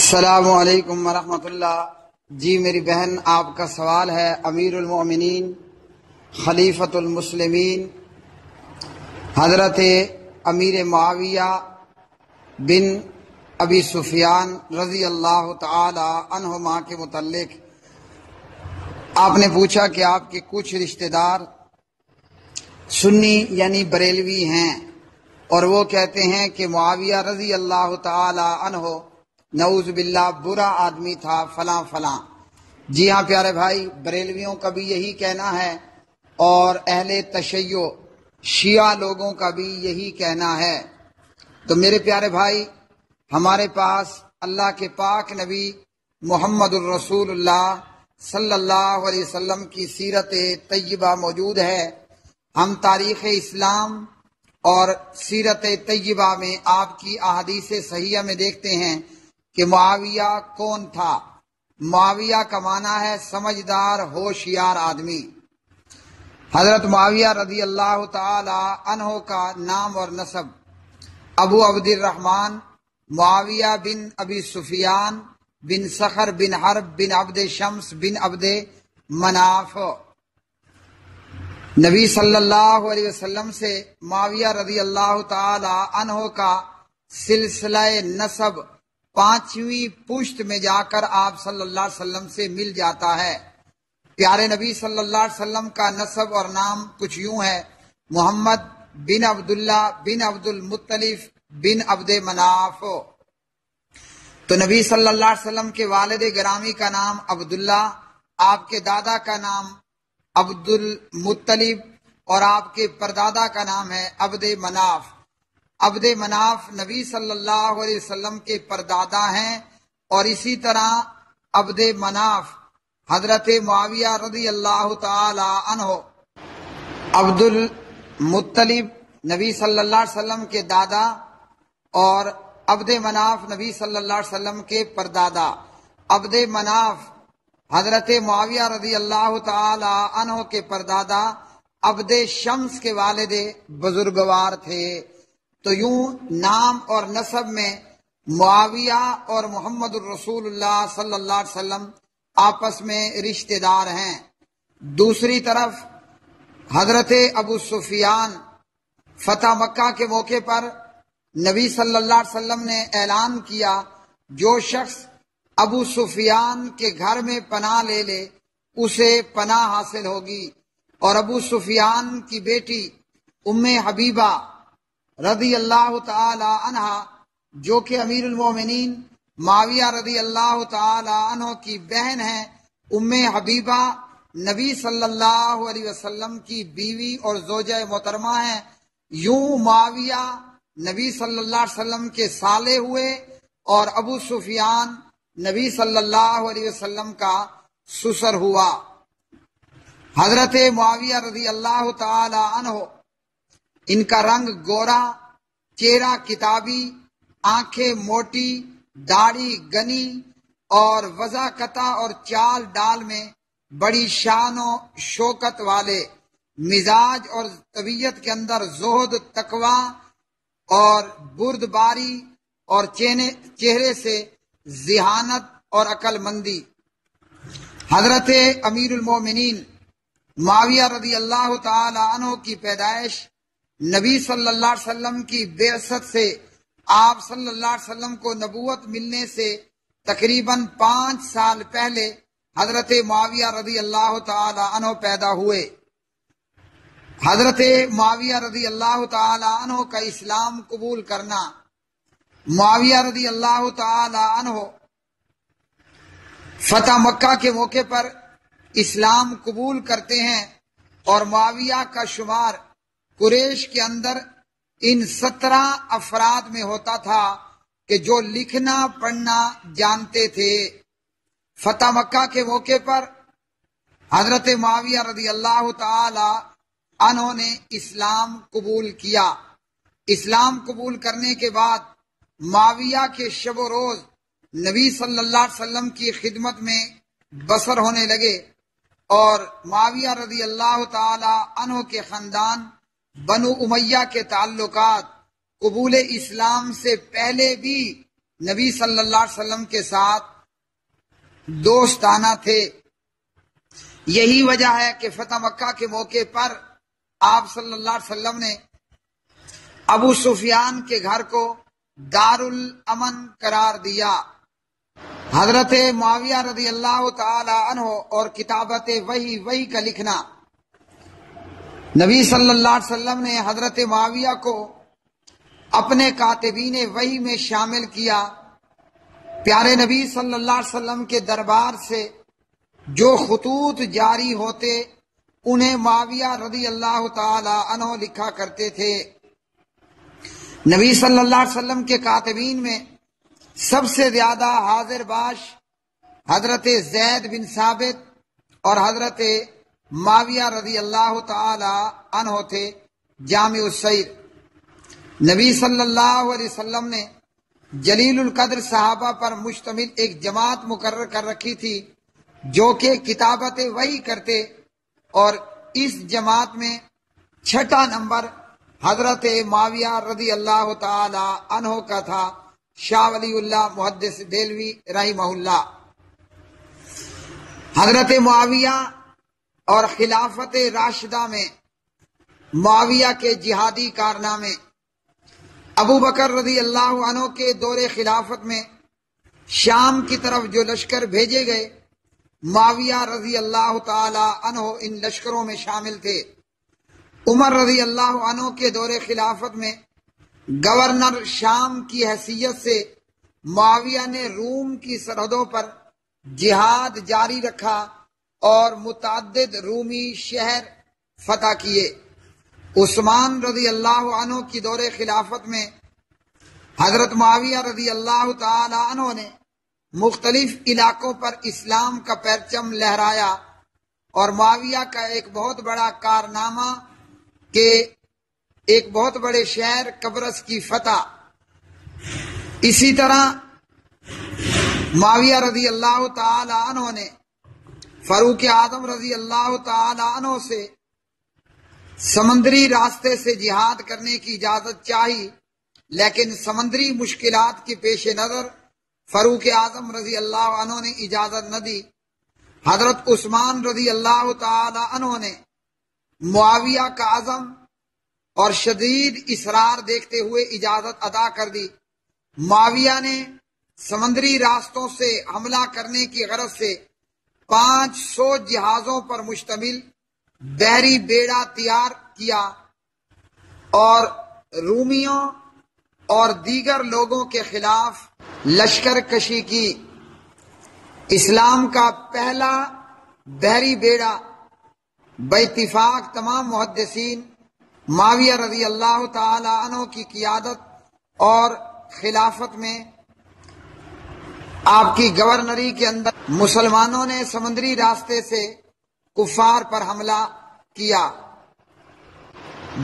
السلام علیکم ورحمۃ اللہ۔ جی میری بہن، آپ کا سوال ہے امیر المومنین خلیفۃ المسلمین حضرت امیر معاویہ بن ابی سفیان رضی اللہ تعالی عنہما کے متعلق۔ آپ نے پوچھا کہ آپ کے کچھ رشتہ دار سنی یعنی بریلوی ہیں اور وہ کہتے ہیں کہ معاویہ رضی اللہ تعالی عنہ نعوذ باللہ برا آدمی تھا فلاں فلاں۔ جی ہاں پیارے بھائی، بریلویوں کا بھی یہی کہنا ہے اور اہل تشیع شیعہ لوگوں کا بھی یہی کہنا ہے۔ تو میرے پیارے بھائی، ہمارے پاس اللہ کے پاک نبی محمد الرسول اللہ صلی اللہ علیہ وسلم کی سیرت طیبہ موجود ہے۔ ہم تاریخ اسلام اور سیرت طیبہ میں آپ کی احادیث صحیحہ میں دیکھتے ہیں کہ معاویہ کون تھا۔ معاویہ کا معنی ہے سمجھدار ہوشیار آدمی۔ حضرت معاویہ رضی اللہ تعالی عنہ کا نام اور نسب ابو عبد الرحمن معاویہ بن ابی سفیان بن صخر بن حرب بن عبد شمس بن عبد مناف۔ نبی صلی اللہ علیہ وسلم سے معاویہ رضی اللہ تعالی عنہ کا سلسلہ نسب 5ویں پشت میں جا کر آپ صلی اللہ علیہ وسلم سے مل جاتا ہے۔ پیارے نبی صلی اللہ علیہ وسلم کا نسب اور نام کچھ یوں ہے: محمد بن عبداللہ بن عبد المطلب بن عبد مناف۔ تو نبی صلی اللہ علیہ وسلم کے والد گرامی کا نام عبداللہ، آپ کے دادا کا نام عبد المطلب اور آپ کے پردادا کا نام ہے عبد مناف۔ عبد مناف نبی صلی اللہ علیہ وسلم کے پردادا ہیں، اور اسی طرح عبد مناف حضرت معاویہ رضی اللہ تعالی عنہ۔ عبد المطلب نبی صلی اللہ علیہ وسلم کے دادا اور عبد مناف نبی صلی اللہ علیہ وسلم کے پردادا۔ عبد مناف حضرت معاویہ رضی اللہ تعالی عنہ کے پردادا عبد شمس کے والد بزرگوار تھے۔ تو یوں نام اور نسب میں معاویہ اور محمد الرسول اللہ صلی اللہ علیہ وسلم آپس میں رشتہ دار ہیں۔ دوسری طرف حضرت ابو سفیان فتح مکہ کے موقع پر نبی صلی اللہ علیہ وسلم نے اعلان کیا، جو شخص ابو سفیان کے گھر میں پناہ لے لے اسے پناہ حاصل ہوگی۔ اور ابو سفیان کی بیٹی ام حبیبہ رضی اللہ تعالی عنہ، جو کہ امیر المومنین معاویہ رضی اللہ تعالی عنہ کی بہن ہیں، ام حبیبہ نبی صلی اللہ علیہ وسلم کی بیوی اور زوجہ محترمہ ہیں۔ یوں معاویہ نبی صلی اللہ علیہ وسلم کے سالے ہوئے اور ابو سفیان نبی صلی اللہ علیہ وسلم کا سسر ہوا۔ حضرت معاویہ رضی اللہ تعالی عنہ، ان کا رنگ گورا، چہرہ کتابی، آنکھیں موٹی، داڑھی گنی اور وضاقتہ اور چال ڈال میں بڑی شان و شوکت والے، مزاج اور طبیعت کے اندر زہد، تقوی اور بردباری، اور چہرے سے ذہانت اور عقل مندی۔ حضرت امیر المومنین معاویہ رضی اللہ تعالی عنہ کی پیدائش نبی صلی اللہ علیہ وسلم کی بعثت سے آپ صلی اللہ علیہ وسلم کو نبوت ملنے سے تقریباً 5 سال پہلے حضرت معاویہ رضی اللہ تعالی عنہ پیدا ہوئے۔ حضرت معاویہ رضی اللہ تعالی عنہ کا اسلام قبول کرنا۔ معاویہ رضی اللہ تعالی عنہ فتح مکہ کے موقع پر اسلام قبول کرتے ہیں، اور معاویہ کا شمار قریش کے اندر ان 17 افراد میں ہوتا تھا کہ جو لکھنا پڑھنا جانتے تھے۔ فتح مکہ کے موقع پر حضرت معاویہ رضی اللہ تعالی عنہ نے اسلام قبول کیا۔ اسلام قبول کرنے کے بعد معاویہ کے شب و روز نبی صلی اللہ علیہ وسلم کی خدمت میں بسر ہونے لگے، اور معاویہ رضی اللہ تعالی عنہ کے خاندان بنو امیہ کے تعلقات قبول اسلام سے پہلے بھی نبی صلی اللہ علیہ وسلم کے ساتھ دوستانہ تھے۔ یہی وجہ ہے کہ فتح مکہ کے موقع پر آپ صلی اللہ علیہ وسلم نے ابو سفیان کے گھر کو دارالامن قرار دیا۔ حضرت معاویہ رضی اللہ تعالی عنہ اور کتابت وحی کا لکھنا، نبی صلی اللہ علیہ وسلم نے حضرت معاویہ کو اپنے کاتبین وحی میں شامل کیا۔ پیارے نبی صلی اللہ علیہ وسلم کے دربار سے جو خطوط جاری ہوتے انہیں معاویہ رضی اللہ تعالی عنہ لکھا کرتے تھے۔ نبی صلی اللہ علیہ وسلم کے کاتبین میں سب سے زیادہ حاضر باش حضرت زید بن ثابت اور حضرت معاویہ رضی اللہ تعالی عنہ تھے۔ جامع السیر، نبی صلی اللہ علیہ وسلم نے جلیل القدر صحابہ پر مشتمل ایک جماعت مقرر کر رکھی تھی جو کہ کتابت وحی کرتے، اور اس جماعت میں چھٹا نمبر حضرت معاویہ رضی اللہ تعالی عنہ کا تھا۔ شاہ ولی اللہ محدث دہلوی رحمہ اللہ۔ حضرت معاویہ اور خلافت راشدہ میں معاویہ کے جہادی کارنامے، ابو بکر رضی اللہ عنہ کے دور خلافت میں شام کی طرف جو لشکر بھیجے گئے، معاویہ رضی اللہ تعالی عنہ ان لشکروں میں شامل تھے۔ عمر رضی اللہ عنہ کے دور خلافت میں گورنر شام کی حیثیت سے معاویہ نے روم کی سرحدوں پر جہاد جاری رکھا اور متعدد رومی شہر فتح کیے۔ عثمان رضی اللہ عنہ کی دور خلافت میں حضرت معاویہ رضی اللہ تعالی عنہ نے مختلف علاقوں پر اسلام کا پرچم لہرایا، اور معاویہ کا ایک بہت بڑا کارنامہ کہ ایک بہت بڑے شہر قبرص کی فتح۔ اسی طرح معاویہ رضی اللہ تعالی عنہ نے فاروق اعظم رضی اللہ تعالی عنہ سے سمندری راستے سے جہاد کرنے کی اجازت چاہی، لیکن سمندری مشکلات کے پیش نظر فاروق اعظم رضی اللہ عنہ نے اجازت نہ دی۔ حضرت عثمان رضی اللہ تعالی عنہ نے معاویہ کا عزم اور شدید اصرار دیکھتے ہوئے اجازت عطا کر دی۔ معاویہ نے سمندری راستوں سے حملہ کرنے کی غرض سے 500 جہازوں پر مشتمل بحری بیڑا تیار کیا اور رومیوں اور دیگر لوگوں کے خلاف لشکر کشی کی۔ اسلام کا پہلا بحری بیڑا باتفاق تمام محدثین معاویہ رضی اللہ تعالی عنہ کی قیادت اور خلافت میں آپ کی گورنری کے اندر مسلمانوں نے سمندری راستے سے کفار پر حملہ کیا،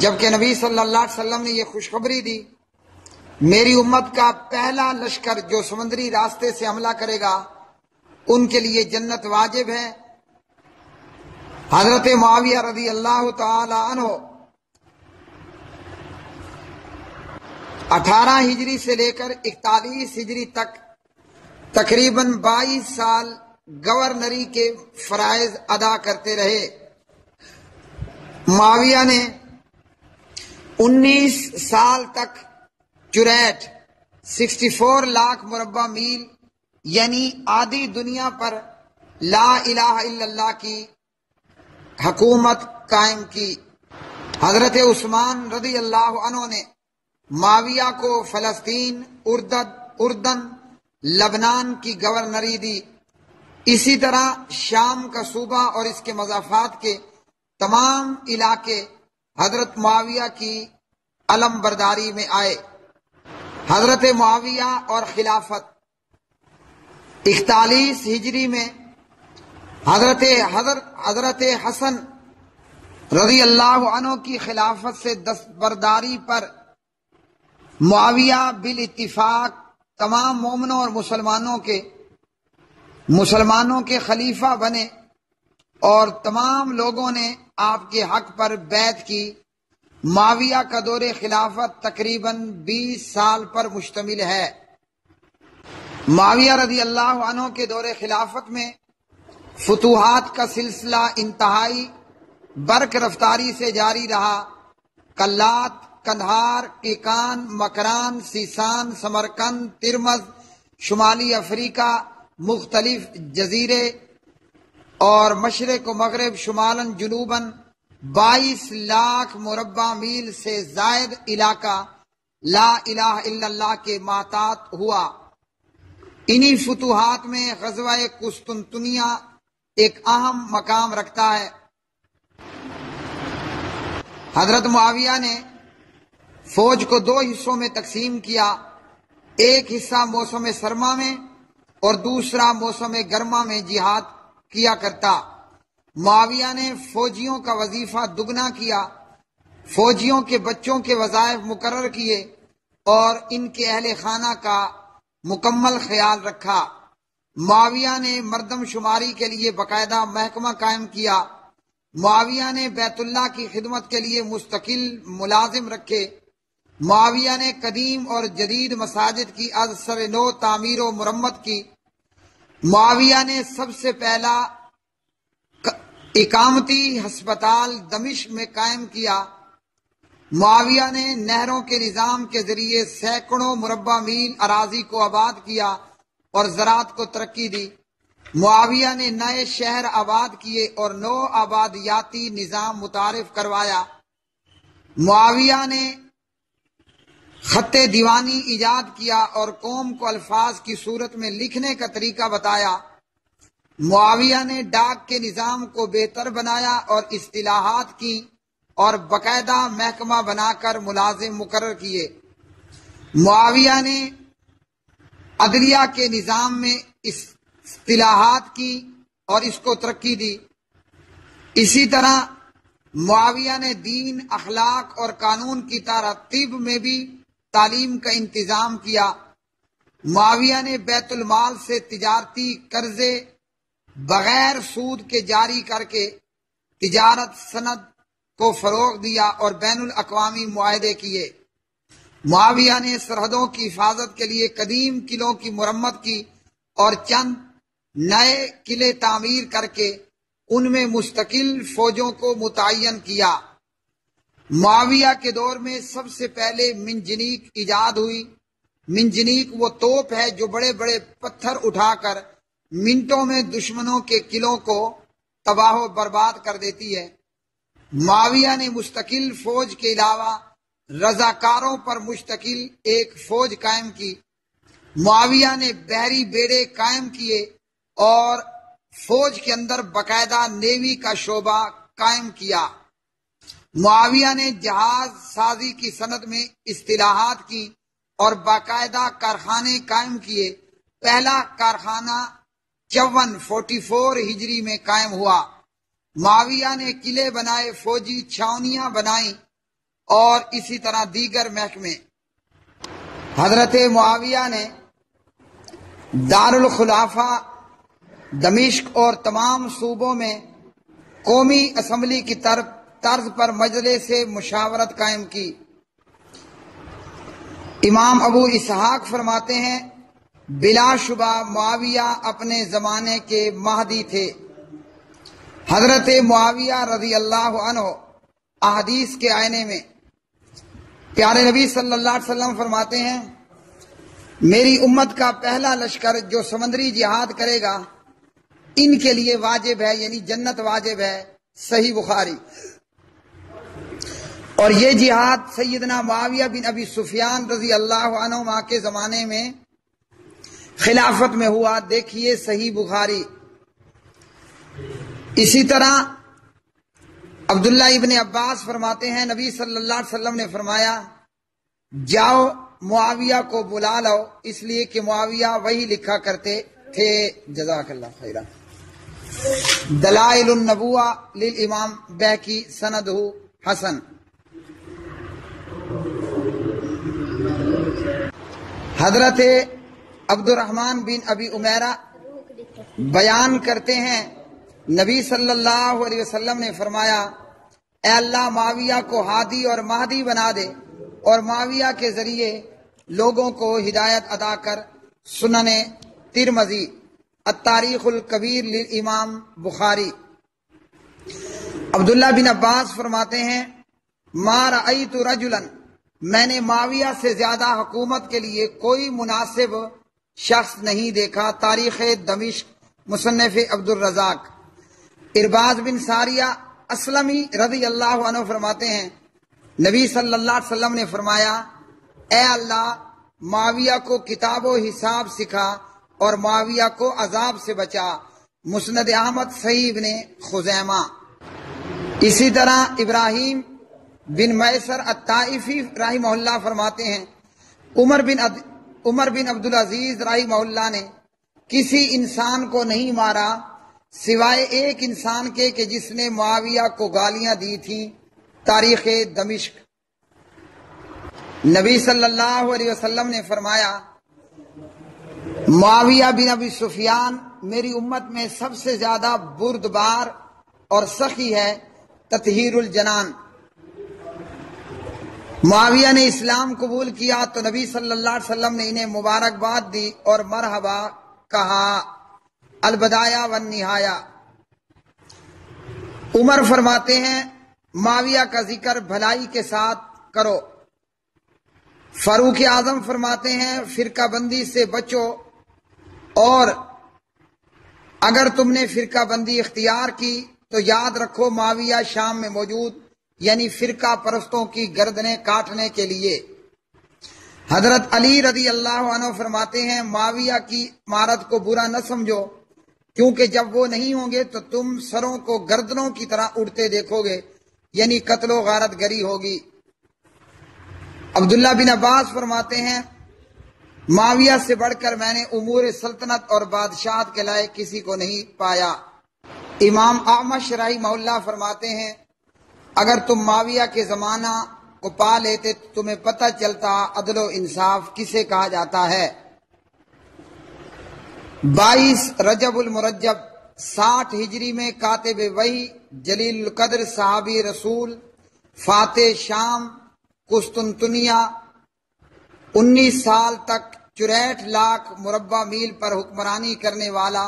جبکہ نبی صلی اللہ علیہ وسلم نے یہ خوشخبری دی، میری امت کا پہلا لشکر جو سمندری راستے سے حملہ کرے گا ان کے لیے جنت واجب ہے۔ حضرت معاویہ رضی اللہ تعالی عنہ 18 ہجری سے لے کر 41 ہجری تک تقریباً 22 سال گورنری کے فرائض ادا کرتے رہے۔ معاویہ نے 19 سال تک چریٹ 64 لاکھ مربع میل یعنی آدھی دنیا پر لا الہ الا اللہ کی حکومت قائم کی۔ حضرت عثمان رضی اللہ عنہ نے معاویہ کو فلسطین، اردن، لبنان کی گورنری دی۔ اسی طرح شام کا صوبہ اور اس کے مضافات کے تمام علاقے حضرت معاویہ کی علم برداری میں آئے۔ حضرت معاویہ اور خلافت 41 ہجری میں حضرت حسن رضی اللہ عنہ کی خلافت سے دستبرداری پر معاویہ بالاتفاق تمام مومنوں اور مسلمانوں کے خلیفہ بنے، اور تمام لوگوں نے آپ کے حق پر بیعت کی۔ معاویہ کا دور خلافت تقریباً 20 سال پر مشتمل ہے۔ معاویہ رضی اللہ عنہ کے دور خلافت میں فتوحات کا سلسلہ انتہائی برق رفتاری سے جاری رہا۔ کلات، کندھار، کیکان، مکران، سیسان، سمرقند، ترمز، شمالی افریقہ، مختلف جزیرے اور مشرق و مغرب، شمالاً جنوباً 22 لاکھ مربع میل سے زائد علاقہ لا الہ الا اللہ کے محتاط ہوا۔ انہی فتوحات میں غزوہ قسطنطنیہ ایک اہم مقام رکھتا ہے۔ حضرت معاویہ نے فوج کو 2 حصوں میں تقسیم کیا، ایک حصہ موسم سرما میں اور دوسرا موسم گرما میں جہاد کیا کرتا۔ معاویہ نے فوجیوں کا وظیفہ دگنا کیا، فوجیوں کے بچوں کے وظائف مقرر کیے اور ان کے اہل خانہ کا مکمل خیال رکھا۔ معاویہ نے مردم شماری کے لیے باقاعدہ محکمہ قائم کیا۔ معاویہ نے بیت اللہ کی خدمت کے لیے مستقل ملازم رکھے۔ معاویہ نے قدیم اور جدید مساجد کی از سر نو تعمیر و مرمت کی۔ معاویہ نے سب سے پہلا اقامتی ہسپتال دمشق میں قائم کیا۔ معاویہ نے نہروں کے نظام کے ذریعے سینکڑوں مربع میل اراضی کو آباد کیا اور زراعت کو ترقی دی۔ معاویہ نے نئے شہر آباد کیے اور نو آبادیاتی نظام متعارف کروایا۔ معاویہ نے خط دیوانی ایجاد کیا اور قوم کو الفاظ کی صورت میں لکھنے کا طریقہ بتایا۔ معاویہ نے ڈاک کے نظام کو بہتر بنایا اور اصطلاحات کی اور باقاعدہ محکمہ بنا کر ملازم مقرر کیے۔ معاویہ نے عدلیہ کے نظام میں اصطلاحات کی اور اس کو ترقی دی۔ اسی طرح معاویہ نے دین، اخلاق اور قانون کی ترتیب میں بھی تعلیم کا انتظام کیا۔ معاویہ نے بیت المال سے تجارتی قرضے بغیر سود کے جاری کر کے تجارت صنعت کو فروغ دیا اور بین الاقوامی معاہدے کیے۔ معاویہ نے سرحدوں کی حفاظت کے لیے قدیم قلعوں کی مرمت کی اور چند نئے قلعے تعمیر کر کے ان میں مستقل فوجوں کو متعین کیا۔ معاویہ کے دور میں سب سے پہلے منجنیق ایجاد ہوئی۔ منجنیق وہ توپ ہے جو بڑے بڑے پتھر اٹھا کر منٹوں میں دشمنوں کے قلعوں کو تباہ و برباد کر دیتی ہے۔ معاویہ نے مستقل فوج کے علاوہ رضاکاروں پر مشتمل ایک فوج قائم کی۔ معاویہ نے بحری بیڑے قائم کیے اور فوج کے اندر باقاعدہ نیوی کا شعبہ قائم کیا۔ معاویہ نے جہاز سازی کی صنعت میں اصطلاحات کی اور باقاعدہ کارخانے قائم کیے۔ پہلا کارخانہ 54 ہجری میں قائم ہوا۔ معاویہ نے قلعے بنائے، فوجی چھاونیاں بنائیں اور اسی طرح دیگر محکمے۔ حضرت معاویہ نے دارالخلافہ دمشق اور تمام صوبوں میں قومی اسمبلی کی طرز پر مجلس مشاورت قائم کی۔ امام ابو اسحاق فرماتے ہیں بلا شبہ معاویہ اپنے زمانے کے مہدی تھے۔ حضرت معاویہ رضی اللہ عنہ احادیث کے آئینے میں پیارے نبی صلی اللہ علیہ وسلم فرماتے ہیں میری امت کا پہلا لشکر جو سمندری جہاد کرے گا ان کے لیے واجب ہے، یعنی جنت واجب ہے۔ صحیح بخاری۔ اور یہ جہاد سیدنا معاویہ بن ابی سفیان رضی اللہ عنہ کے زمانے میں خلافت میں ہوا، دیکھیے صحیح بخاری۔ اسی طرح عبداللہ ابن عباس فرماتے ہیں نبی صلی اللہ علیہ وسلم نے فرمایا جاؤ معاویہ کو بلا لو، اس لیے کہ معاویہ وہی لکھا کرتے تھے۔ جزاک اللہ خیرہ۔ دلائل النبوہ للامام بیہقی سندہ حسن۔ حضرت عبد الرحمن بن ابی عمیرہ بیان کرتے ہیں نبی صلی اللہ علیہ وسلم نے فرمایا اے اللہ معاویہ کو ہادی اور مہدی بنا دے اور معاویہ کے ذریعے لوگوں کو ہدایت عطا کر سنن ترمذی، التاریخ الکبیر للامام بخاری۔ عبداللہ بن عباس فرماتے ہیں ما رأیت رجلا، میں نے معاویہ سے زیادہ حکومت کے لیے کوئی مناسب شخص نہیں دیکھا۔ تاریخ دمشق، مصنف عبد الرزاق۔ ارباز بن ساریہ اسلمی رضی اللہ عنہ فرماتے ہیں نبی صلی اللہ علیہ وسلم نے فرمایا، اے اللہ معاویہ کو کتاب و حساب سکھا اور معاویہ کو عذاب سے بچا۔ مسند احمد صحیح ابن خزیمہ۔ اسی طرح ابراہیم بن میسر الطائفی رحمہ اللہ فرماتے ہیں عمر بن عبدالعزیز رحمہ اللہ نے کسی انسان کو نہیں مارا سوائے ایک انسان کے کہ جس نے معاویہ کو گالیاں دی تھیں۔ تاریخ دمشق۔ نبی صلی اللہ علیہ وسلم نے فرمایا، معاویہ بن ابی سفیان میری امت میں سب سے زیادہ بردبار اور سخی ہے، تطہیر الجنان۔ معاویہ نے اسلام قبول کیا تو نبی صلی اللہ علیہ وسلم نے انہیں مبارکباد دی اور مرحبا کہا۔ البدایہ والنہایہ۔ عمر فرماتے ہیں معاویہ کا ذکر بھلائی کے ساتھ کرو۔ فاروق اعظم فرماتے ہیں فرقہ بندی سے بچو، اور اگر تم نے فرقہ بندی اختیار کی تو یاد رکھو معاویہ شام میں موجود، یعنی فرقہ پرستوں کی گردنیں کاٹنے کے لیے۔ حضرت علی رضی اللہ عنہ فرماتے ہیں معاویہ کی مارت کو برا نہ سمجھو، کیونکہ جب وہ نہیں ہوں گے تو تم سروں کو گردنوں کی طرح اڑتے دیکھو گے، یعنی قتل و غارت گری ہوگی۔ عبداللہ بن عباس فرماتے ہیں معاویہ سے بڑھ کر میں نے امور سلطنت اور بادشاہت کے لائق کسی کو نہیں پایا۔ امام اعمش رحمہ اللہ فرماتے ہیں اگر تم معاویہ کے زمانہ کو پا لیتے تو تمہیں پتہ چلتا عدل و انصاف کسے کہا جاتا ہے۔ 22 رجب المرجب 60 ہجری میں کاتب وحی، جلیل القدر صحابی رسول، فاتح شام قسطنطنیہ، 19 سال تک 64 لاکھ مربع میل پر حکمرانی کرنے والا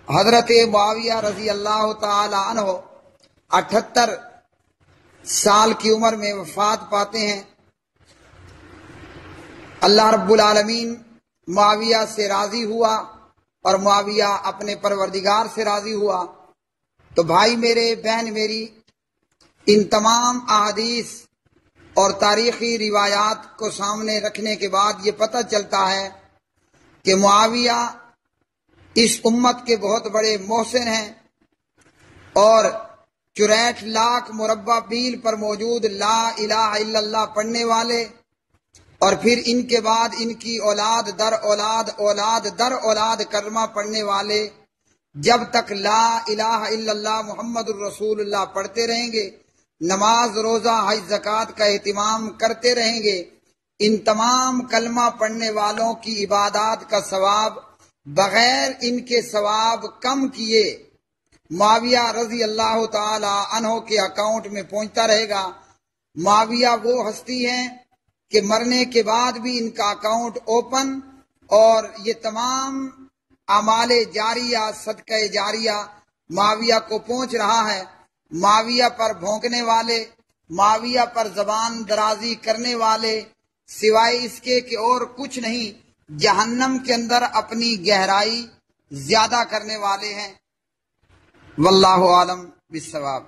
حضرت معاویہ رضی اللہ تعالی عنہ 78 سال کی عمر میں وفات پاتے ہیں۔ اللہ رب العالمین معاویہ سے راضی ہوا اور معاویہ اپنے پروردگار سے راضی ہوا۔ تو بھائی میرے، بہن میری، ان تمام احادیث اور تاریخی روایات کو سامنے رکھنے کے بعد یہ پتہ چلتا ہے کہ معاویہ اس امت کے بہت بڑے محسن ہیں، اور 64 لاکھ مربع میل پر موجود لا الہ الا اللہ پڑھنے والے، اور پھر ان کے بعد ان کی اولاد در اولاد اولاد در اولاد کلمہ پڑھنے والے جب تک لا الہ الا اللہ محمد الرسول اللہ پڑھتے رہیں گے، نماز روزہ حج زکوٰۃ کا اہتمام کرتے رہیں گے، ان تمام کلمہ پڑھنے والوں کی عبادات کا ثواب بغیر ان کے ثواب کم کیے معاویہ رضی اللہ تعالی عنہ کے اکاؤنٹ میں پہنچتا رہے گا۔ معاویہ وہ ہستی ہیں کہ مرنے کے بعد بھی ان کا اکاؤنٹ اوپن، اور یہ تمام اعمال جاریہ صدقہ جاریہ معاویہ کو پہنچ رہا ہے۔ معاویہ پر بھونکنے والے، معاویہ پر زبان درازی کرنے والے سوائے اس کے کہ اور کچھ نہیں، جہنم کے اندر اپنی گہرائی زیادہ کرنے والے ہیں۔ واللہ عالم بالصواب۔